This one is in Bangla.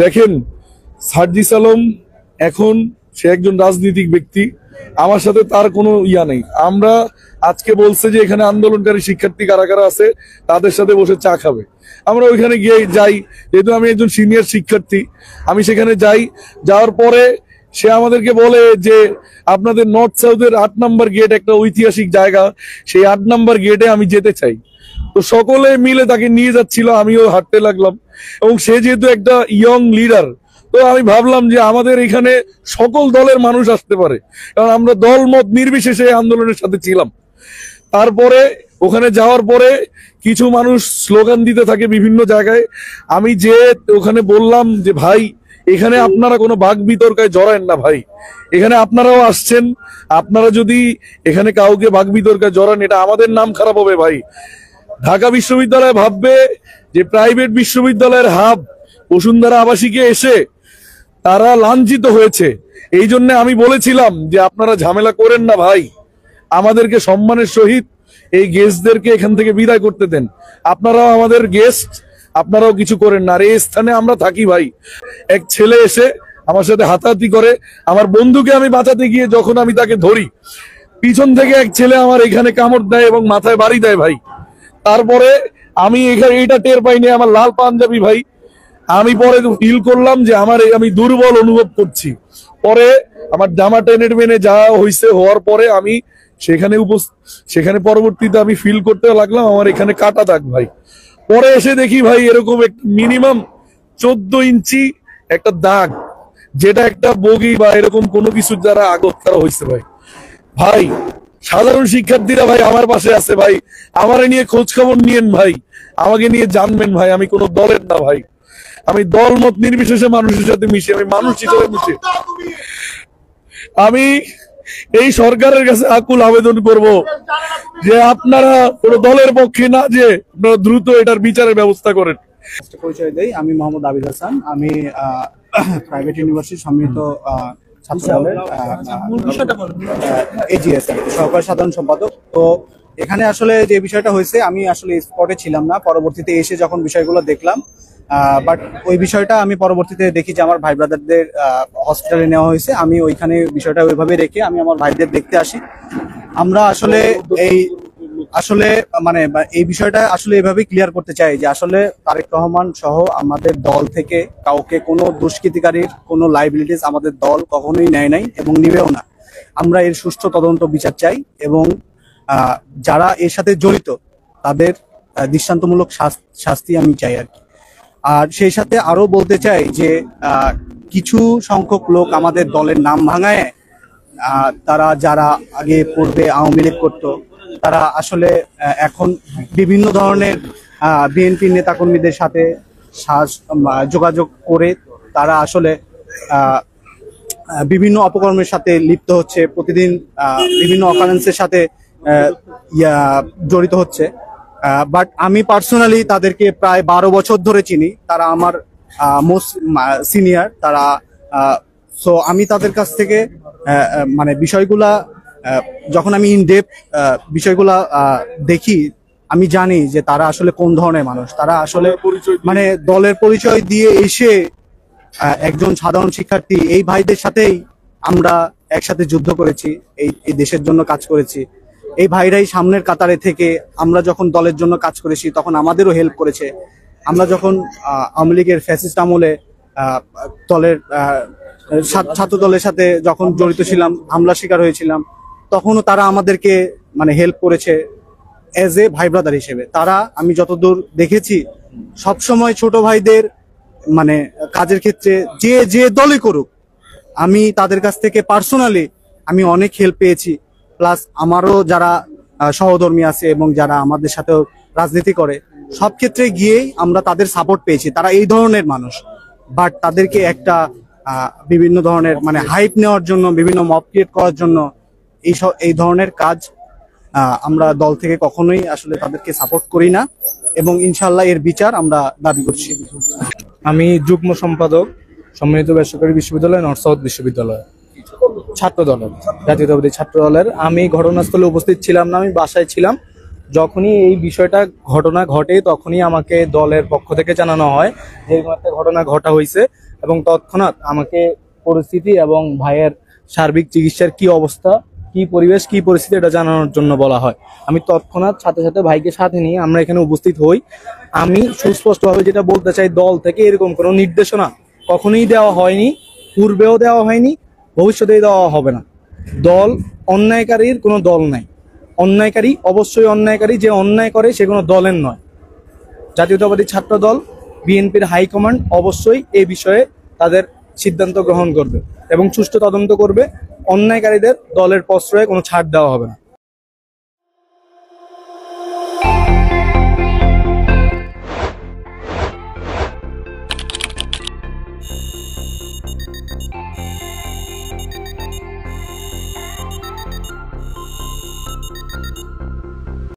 দেখেন, সার্জিস আলম এখন সে একজন রাজনীতিক ব্যক্তি, আমার সাথে তার কোনো ইয়া নেই। আমরা আজকে বলছে যে এখানে আন্দোলনকারী শিক্ষার্থী কারা কারা আছে তাদের সাথে বসে চা খাবে, আমরা ওইখানে গিয়ে যাই। যেহেতু আমি একজন সিনিয়র শিক্ষার্থী, আমি সেখানে যাই। যাওয়ার পরে সে আমাদেরকে বলে যে আপনাদের নর্থ সাউথের 8 নম্বর গেট একটা ঐতিহাসিক জায়গা, সেই 8 নম্বর গেটে আমি যেতে চাই। তো সকলে মিলে তাকে নিয়ে যাচ্ছিল, আমিও হাঁটতে লাগলাম। এবং সে যেহেতু একটা ইয়ং লিডার, তো আমি ভাবলাম যে আমাদের এখানে সকল দলের মানুষ আসতে পারে, কারণ আমরা দল মত নির্বিশেষে আন্দোলনের সাথে ছিলাম। তারপরে ওখানে যাওয়ার পরে কিছু মানুষ স্লোগান দিতে থাকে বিভিন্ন জায়গায়। আমি যে ওখানে বললাম যে ভাই, এখানে আপনারা কোনো বাক বিতর্কায় জড়ায়েন না ভাই, এখানে আপনারাও আসছেন, আপনারা যদি এখানে কাউকে বাক বিতর্কায় জড়ান এটা আমাদের নাম খারাপ হবে ভাই। ঢাকা বিশ্ববিদ্যালয় ভাববে যে প্রাইভেট বিশ্ববিদ্যালয়ের হাব বসুন্ধরা আবাসিকে এসে তারা লাঞ্ছিত হয়েছে। এই জন্য আমি বলেছিলাম যে আপনারা ঝামেলা করেন না ভাই, আমাদেরকে সম্মানের সহিত এই গেস্টদেরকে এখান থেকে বিদায় করতে দেন। আপনারাও আমাদের গেস্ট, আপনারাও কিছু করেন না। আর এই স্থানে আমরা থাকি ভাই। এক ছেলে এসে আমার সাথে হাতাহাতি করে, আমার বন্ধুকে আমি বাঁচাতে গিয়ে যখন আমি তাকে ধরি, পিছন থেকে এক ছেলে আমার এখানে কামড় দেয় এবং মাথায় বাড়ি দেয় ভাই। তারপরে আমি এখানে এইটা টের পাইনি, আমার লাল পাঞ্জাবি ভাই। আমি পরে ফিল করলাম যে আমি দুর্বল অনুভব করছি। পরে আমার জামা টেনে টেনে যা হয়েছে, হওয়ার পরে আমি সেখানে পরবর্তীতে আমি ফিল করতে লাগলাম আমার এখানে কাটা দাগ ভাই। পরে এসে দেখি ভাই এরকম মিনিমাম 14 ইঞ্চি একটা দাগ, যেটা একটা বগি বা এরকম কোনো কিছু দ্বারা আঘাত করা হয়েছে ভাই। ভাই সাধারণ শিক্ষার্থীরা ভাই আমার পাশে আছে ভাই, আমার নিয়ে খোঁজ খবর নিয়েন ভাই, আমাকে নিয়ে জানবেন ভাই। আমি কোনো দলের না ভাই, আমি দল মত নির্বিশেষে মানুষের সাথে মিশি, আমি মানুষ হিসেবে মিশি। আমি এই সরকারের কাছে আকুল আবেদন করব যে আপনারা কোনো দলের পক্ষে না, যে আপনারা দ্রুত এটার বিচারের ব্যবস্থা করেন। পরিচয় দেই, আমি মোহাম্মদ আবিদ হাসান। আমি প্রাইভেট ইউনিভার্সিটি সম্মিলিত ছাত্র দলের এজিএস সহকারী সাধারণ সম্পাদক। তো এখানে আসলে যে বিষয়টা হয়েছে, আমি আসলে স্পটে ছিলাম না, পরবর্তীতে এসে যখন বিষয়গুলো দেখলাম, বাট ওই বিষয়টা আমি পরবর্তীতে দেখি যে আমার ভাই ব্রাদারদের হসপিটালে নেওয়া হয়েছে। আমি ওইখানে বিষয়টা ওইভাবে রেখে আমি আমার ভাইদের দেখতে আসি। আমরা আসলে এই বিষয়টা আসলে এভাবে ক্লিয়ার করতে চাই যে আসলে তারেক রহমান সহ আমাদের দল থেকে কাউকে কোনো দুষ্কৃতিকারীর কোনো লাইবিলিটিস আমাদের দল কখনোই নেয় নাই এবং নিবেও না। আমরা এর সুষ্ঠু তদন্ত বিচার চাই এবং যারা এর সাথে জড়িত তাদের দৃষ্টান্তমূলক শাস্তি আমি চাই আর কি। আর সেই সাথে আরো বলতে চাই যে কিছু সংখ্যক লোক আমাদের দলের নাম ভাঙায়, তারা যারা আগে পূর্বে আওয়ামী লীগ করতো, তারা আসলে এখন বিভিন্ন ধরনের বিএনপি নেতাকর্মীদের সাথে যোগাযোগ করে তারা আসলে বিভিন্ন অপকর্মের সাথে লিপ্ত হচ্ছে, প্রতিদিন বিভিন্ন অকারেন্সের সাথে জড়িত হচ্ছে। বাট আমি পার্সোনালি তাদেরকে প্রায় 12 বছর ধরে চিনি, তারা আমার মোস্ট সিনিয়র তারা। সো আমি তাদের কাছ থেকে মানে বিষয়গুলা যখন আমি ইন ডেপথ বিষয়গুলা দেখি, আমি জানি যে তারা আসলে কোন ধরনের মানুষ। তারা আসলে মানে দলের পরিচয় দিয়ে এসে একজন সাধারণ শিক্ষার্থী, এই ভাইদের সাথেই আমরা একসাথে যুদ্ধ করেছি, এই দেশের জন্য কাজ করেছি। এই ভাইরাই সামনের কাতারে থেকে আমরা যখন দলের জন্য কাজ করেছি তখন আমাদেরও হেল্প করেছে। আমরা যখন আওয়ামী লীগের ফ্যাসিস্ট আমলে দলের ছাত্র দলের সাথে যখন জড়িত ছিলাম, হামলার শিকার হয়েছিলাম, তখনও তারা আমাদেরকে মানে হেল্প করেছে এজ এ ভাই ব্রাদার হিসেবে। তারা আমি যতদূর দেখেছি সবসময় ছোট ভাইদের মানে কাজের ক্ষেত্রে যে দলই করুক, আমি তাদের কাছ থেকে পার্সোনালি আমি অনেক হেল্প পেয়েছি। প্লাস আমারও যারা সহধর্মী আছে এবং যারা আমাদের সাথেও রাজনীতি করে, সব ক্ষেত্রে গিয়েই আমরা তাদের সাপোর্ট পেয়েছি। তারা এই ধরনের মানুষ, বাট তাদেরকে একটা বিভিন্ন ধরনের মানে হাইপ নেওয়ার জন্য, বিভিন্ন মব ক্রিয়েট করার জন্য এই ধরনের কাজ আমরা দল থেকে কখনোই আসলে তাদেরকে সাপোর্ট করি না এবং ইনশাল্লাহ এর বিচার আমরা দাবি করছি। আমি যুগ্ম সম্পাদক সম্মিলিত বেসরকারি বিশ্ববিদ্যালয়, নর্থ সাউথ বিশ্ববিদ্যালয়। কি? ছাত্র দলের, জাতীয়তাবাদী ছাত্র দলের। আমি ঘটনাস্থলে উপস্থিত ছিলাম না, আমি বাসায় ছিলাম। যখনই এই বিষয়টা ঘটনা ঘটে তখনই আমাকে দলের পক্ষ থেকে জানানো হয় যে এরকম একটা ঘটনা ঘটা হয়েছে, এবং তৎক্ষণাৎ আমাকে পরিস্থিতি এবং ভাইয়ের সার্বিক চিকিৎসার কি অবস্থা, কি পরিবেশ, কি পরিস্থিতি এটা জানানোর জন্য বলা হয়। আমি তৎক্ষণাৎ সাথে সাথে ভাইকে সাথে নিয়ে আমরা এখানে উপস্থিত হই। আমি সুস্পষ্টভাবে যেটা বলতে চাই, দল থেকে এরকম কোনো নির্দেশনা কখনোই দেওয়া হয়নি, পূর্বেও দেওয়া হয়নি, ভবিষ্যতেই দেওয়া হবে না। দল অন্যায়কারীর কোনো দল নাই। অন্যায়কারী অবশ্যই অন্যায়কারী, যে অন্যায় করে সে কোনো দলের নয়। জাতীয়তাবাদী ছাত্র দল, বিএনপির হাইকমান্ড অবশ্যই এই বিষয়ে তাদের সিদ্ধান্ত গ্রহণ করবে এবং সুষ্ঠু তদন্ত করবে। অন্যায়কারীদের দলের প্রশ্রয়ে কোনো ছাড় দেওয়া হবে না।